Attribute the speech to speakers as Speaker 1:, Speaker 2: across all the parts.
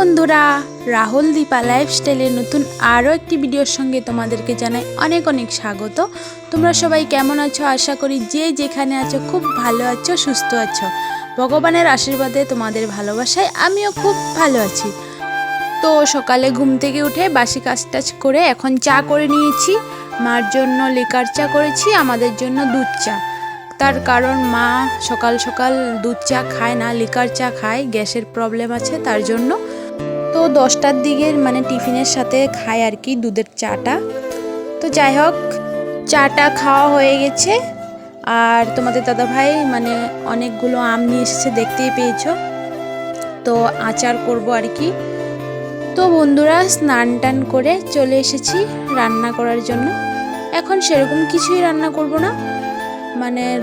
Speaker 1: বন্ধুরা, রাহুল দীপা লাইফস্টাইলের নতুন আরও একটি ভিডিওর সঙ্গে তোমাদেরকে জানাই অনেক অনেক স্বাগত। তোমরা সবাই কেমন আছো? আশা করি যে যেখানে আছো খুব ভালো আছো, সুস্থ আছো। ভগবানের আশীর্বাদে তোমাদের ভালোবাসায় আমিও খুব ভালো আছি। তো সকালে ঘুম থেকে উঠে বাসি কাজ টাজ করে এখন চা করে নিয়েছি। মার জন্য লিকার চা করেছি, আমাদের জন্য দুধ চা। তার কারণ মা সকাল সকাল দুধ চা খায় না, লিকার চা খায়, গ্যাসের প্রবলেম আছে তার জন্য। তো 10টার দিকে টিফিনের সাথে খায় আর কি দুধের চাটা। তো যাই হোক, চাটা খাওয়া হয়ে গেছে। আর তোমাদের দাদাভাই অনেকগুলো আম নিয়ে এসেছে, দেখতেই পেয়েছো। তো আচার করব আর কি। তো বন্ধুরা, স্নান টান করে চলে এসেছি রান্না করার জন্য। এখন সেরকম কিছুই রান্না করব না,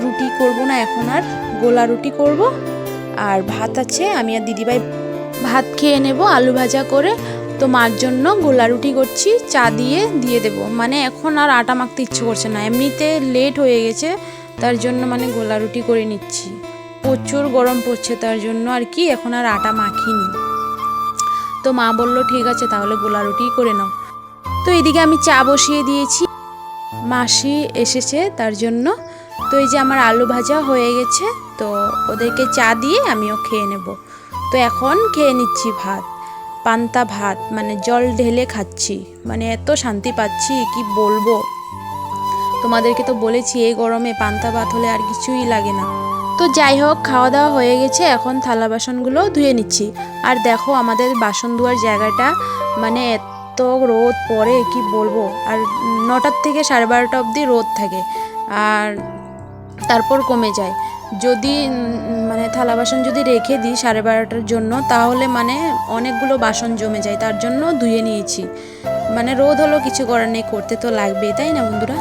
Speaker 1: রুটি করব না এখন, আর গোলা রুটি করব। আর ভাত আছে, আমি আর দিদিভাই ভাত খেয়ে নেব আলু ভাজা করে। তো মার জন্য গোলা রুটি করছি, চা দিয়ে দেব। এখন আর আটা মাখতে ইচ্ছে করছে না, এমনিতে লেট হয়ে গেছে, তার জন্য গোলা রুটি করে নিচ্ছি। প্রচুর গরম পড়ছে তার জন্য আর কি, এখন আর আটা মাখিনি। তো মা বললো ঠিক আছে তাহলে গোলা রুটি করে নাও। তো এদিকে আমি চা বসিয়ে দিয়েছি, মাসি এসেছে তার জন্য। তো এই যে আমার আলু ভাজা হয়ে গেছে, তো ওদেরকে চা দিয়ে আমিও খেয়ে নেব। তো এখন খেয়ে নিচ্ছি ভাত, পান্তা ভাত, জল ঢেলে খাচ্ছি। এত শান্তি পাচ্ছি কি বলবো। তোমাদেরকে তো বলেছি এই গরমে পান্তা ভাত হলে আর কিছুই লাগে না। তো যাই হোক, খাওয়া দাওয়া হয়ে গেছে, এখন থালা বাসনগুলো ধুয়ে নিচ্ছি। আর দেখো আমাদের বাসন ধোয়ার জায়গাটা এত রোদ পড়ে কি বলবো। আর 9টার থেকে 12:30 অবধি রোদ থাকে, আর তারপর কমে যায়। যদি থালা বাসন যদি রেখে দিই 12:30টার জন্য, তাহলে অনেকগুলো বাসন জমে যায়, তার জন্য ধুয়ে নিয়েছি। রোদ হলো কিছু করার নেই, করতে তো লাগবেই, তাই না বন্ধুরা?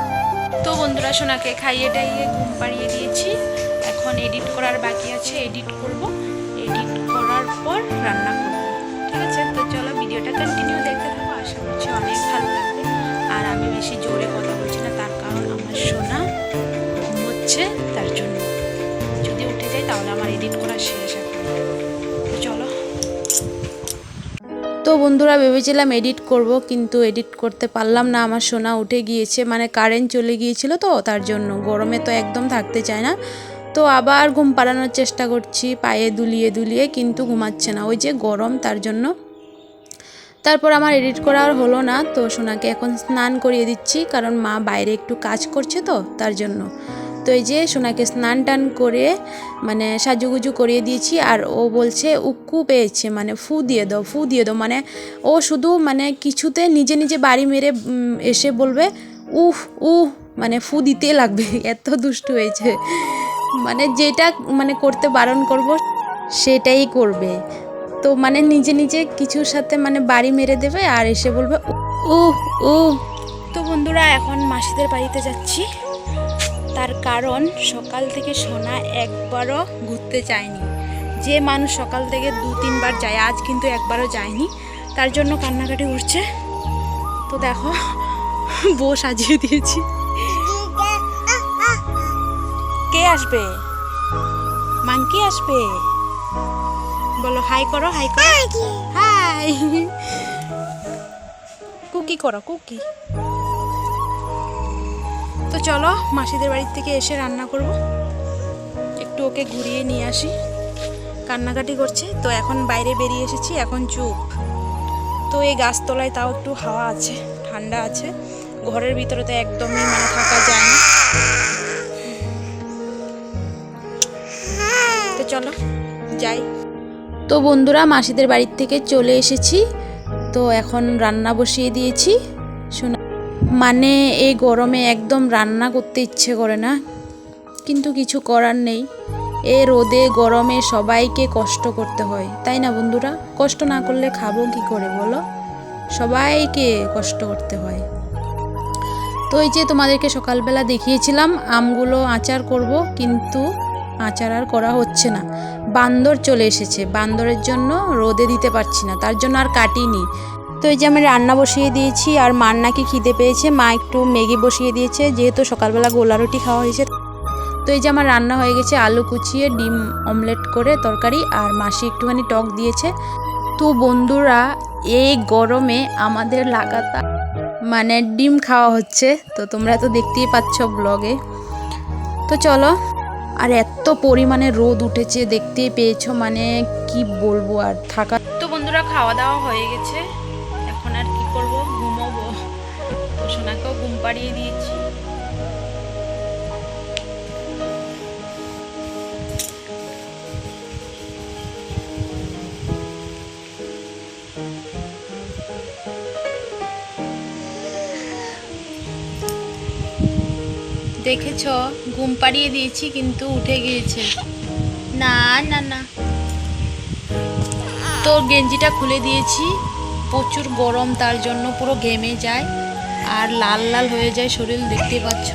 Speaker 1: তো বন্ধুরা, সোনাকে খাইয়ে টাইয়ে ঘুম পাড়িয়ে দিয়েছি। এখন এডিট করার বাকি আছে, এডিট করব। এডিট করার পর রান্না করব, ঠিক আছে? তো চলো ভিডিওটা কন্টিনিউ দেখতে থাকো, আশা করছি অনেক ভালো লাগবে। আর আমি বেশি জোরে কথা বলছি না, তার কারণ আমার সোনা হচ্ছে, তার জন্য যদি উঠে যায় তাহলে আমার এডিট করা শেষ এখন। তো চলো। তো বন্ধুরা, ভেবেছিলাম এডিট করব, কিন্তু এডিট করতে পারলাম না, আমার সোনা উঠে গিয়েছে। কারেন্ট চলে গিয়েছিল তো তার জন্য, গরমে তো একদম থাকতে চায় না। তো আবার ঘুম পাড়ানোর চেষ্টা করছি পায়ে দুলিয়ে দুলিয়ে, কিন্তু ঘুমাচ্ছে না, ওই যে গরম, তার জন্য। তারপর আমার এডিট করা আর হলো না। তো সোনাকে এখন স্নান করিয়ে দিচ্ছি, কারণ মা বাইরে একটু কাজ করছে তো তার জন্য। তো এই যে সোনাকে স্নান টান করে সাজুগুজু করিয়ে দিয়েছি। আর ও বলছে উক্কু পেয়েছে, ফু দিয়ে দাও, ফু দিয়ে দাও। ও শুধু কিছুতে নিজে নিজে বাড়ি মেরে এসে বলবে উফ উহ, ফু দিতে লাগবে, এত দুষ্টু হয়েছে। যেটা করতে বারণ করব সেটাই করবে। তো নিজে নিজে কিছুর সাথে বাড়ি মেরে দেবে আর এসে বলবে উহ উহ। তো বন্ধুরা, এখন মাসিদের বাড়িতে যাচ্ছি, তার কারণ সকাল থেকে সোনা একবারও ঘুরতে যায়নি। যে মানুষ সকাল থেকে 2-3 বার যায়, আজ কিন্তু একবারও যায়নি, তার জন্য কান্নাকাটি করছে। তো দেখো বউ সাজিয়ে দিয়েছি। কে আসবে? মাংকি আসবে, বলো হাই করো, হাই করো, হাই। কুকি করো, কুকি। তো চলো মাসিদের বাড়ির থেকে এসে রান্না করব, একটু ওকে ঘুরিয়ে নিয়ে আসি। কান্নাকাটি করছে তো এখন বাইরে বেরিয়ে এসেছি, এখন চুপ। তো এই গাছতলায় তাও একটু হাওয়া আছে, ঠান্ডা আছে, ঘরের ভিতরে তো একদমই থাকা যায় না। তো চলো যাই। তো বন্ধুরা, মাসিদের বাড়ির থেকে চলে এসেছি, তো এখন রান্না বসিয়ে দিয়েছি। শোনা এই গরমে একদম রান্না করতে ইচ্ছে করে না, কিন্তু কিছু করার নেই। এ রোদে গরমে সবাইকে কষ্ট করতে হয়, তাই না বন্ধুরা? কষ্ট না করলে খাবো কি করে বলো? সবাইকে কষ্ট করতে হয়। তো এই যে তোমাদেরকে সকালবেলা দেখিয়েছিলাম আমগুলো আচার করব, কিন্তু আচার আর করা হচ্ছে না। বান্দর চলে এসেছে, বান্দরের জন্য রোদে দিতে পারছি না, তার জন্য আর কাটিনি। তো এই যে আমি রান্না বসিয়ে দিয়েছি, আর মার নাকি খিদে পেয়েছে, মা একটু ম্যাগি বসিয়ে দিয়েছে, যেহেতু সকালবেলা গোলা রুটি খাওয়া হয়েছে। তো এই যে আমার রান্না হয়ে গেছে, আলু কুচিয়ে ডিম অমলেট করে তরকারি, আর মাসি একটুখানি টক দিয়েছে। তো বন্ধুরা, এই গরমে আমাদের লাগাতার মানে ডিম খাওয়া হচ্ছে, তো তোমরা তো দেখতেই পাচ্ছ ব্লগে। তো চলো, আর এত পরিমাণে রোদ উঠেছে দেখতেই পেয়েছো, মানে কি বলবো আর থাকা। তো বন্ধুরা, খাওয়া দাওয়া হয়ে গেছে, এখন আর কি করব, ঘুমোবো। তো সোনাকেও ঘুম পাড়িয়ে দিয়েছি। দেখেছ, ঘুম পাড়িয়ে দিয়েছি কিন্তু উঠে গিয়েছে। না না না, তো গেঞ্জিটা খুলে দিয়েছি, প্রচুর গরম, তার জন্য পুরো ঘেমে যায় আর লাল লাল হয়ে যায় শরীর, দেখতে পাচ্ছ,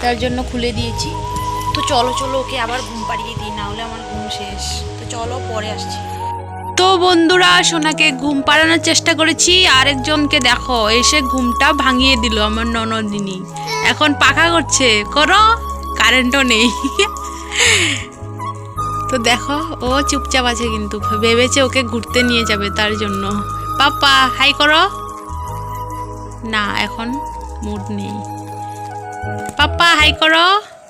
Speaker 1: তার জন্য খুলে দিয়েছি। তো চলো চলো, ওকে আবার ঘুম পাড়িয়ে দিই, না হলে আমার ঘুম শেষ। তো চলো, পরে আসছি। তো বন্ধুরা, সোনাকে ঘুম পাড়ানোর চেষ্টা করেছি, আরেকজনকে দেখো এসে ঘুমটা ভাঙিয়ে দিল, আমার ননদিনী। এখন পাখা করছে, করো, কারেন্টও নেই। তো দেখো, ও চুপচাপ আছে, কিন্তু ভেবেছে ওকে ঘুরতে নিয়ে যাবে, তার জন্য। পাপা হাই করো। না, এখন মুড নেই। পাপা হাই করো,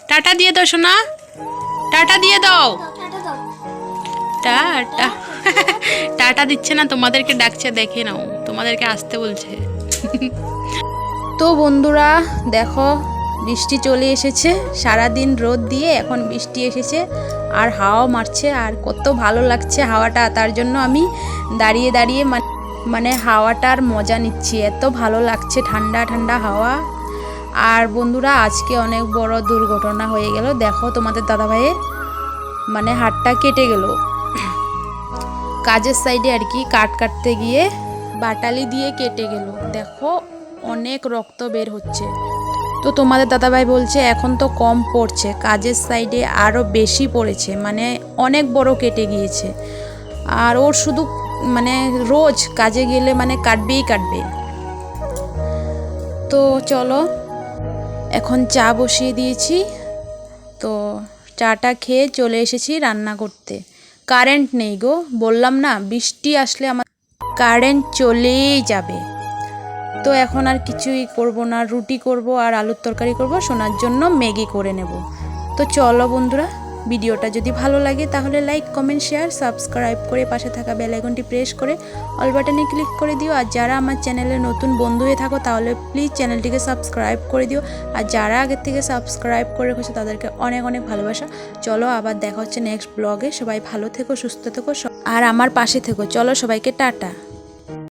Speaker 1: টাটা দিয়ে দাও সোনা, টাটা দিয়ে দাও। টাটা। টাটা দিচ্ছে না, তোমাদেরকে ডাকছে, দেখে নাও, তোমাদেরকে আসতে বলছে। তো বন্ধুরা দেখো, বৃষ্টি চলে এসেছে, সারাদিন রোদ দিয়ে এখন বৃষ্টি এসেছে আর হাওয়া মারছে, আর কত ভালো লাগছে হাওয়াটা, তার জন্য আমি দাঁড়িয়ে দাঁড়িয়ে মানে হাওয়াটার মজা নিচ্ছি, এত ভালো লাগছে, ঠান্ডা ঠান্ডা হাওয়া। আর বন্ধুরা, আজকে অনেক বড় দুর্ঘটনা হয়ে গেল, দেখো তোমাদের দাদাভাইয়ের মানে হাতটা কেটে গেল, কাজের সাইডে আর কি কাট কাটতে গিয়ে বাটালি দিয়ে কেটে গেল, দেখো অনেক রক্ত বের হচ্ছে। তো তোমাদের দাদাভাই বলছে এখন তো কম পড়ছে, কাজের সাইডে আরও বেশি পড়েছে, মানে অনেক বড় কেটে গিয়েছে, আর ওর শুধু মানে রোজ কাজে গেলে মানে কাটবেই কাটবে। তো চলো, এখন চা বসিয়ে দিয়েছি, তো চাটা খেয়ে চলে এসেছি রান্না করতে। কারেন্ট নেই গো, বললাম না বৃষ্টি আসলে আমার কারেন্ট চলেই যাবে। তো এখন আর কিছুই করব না, রুটি করব আর আলুর তরকারি করব, সোনার জন্য ম্যাগি করে নেব। তো চলো বন্ধুরা, ভিডিওটা যদি ভালো লাগে তাহলে লাইক কমেন্ট শেয়ার সাবস্ক্রাইব করে পাশে থাকা বেল আইকনটি প্রেস করে অল বাটনে ক্লিক করে দিও। আর যারা আমার চ্যানেলে নতুন বন্ধু হয়ে থাকো তাহলে প্লিজ চ্যানেলটিকে সাবস্ক্রাইব করে দিও, আর যারা আগের থেকে সাবস্ক্রাইব করে রেখেছো তাদেরকে অনেক অনেক ভালোবাসা। চলো, আবার দেখা হচ্ছে নেক্সট ব্লগে। সবাই ভালো থেকো, সুস্থ থেকো আর আমার পাশে থেকো। চলো, সবাইকে টাটা।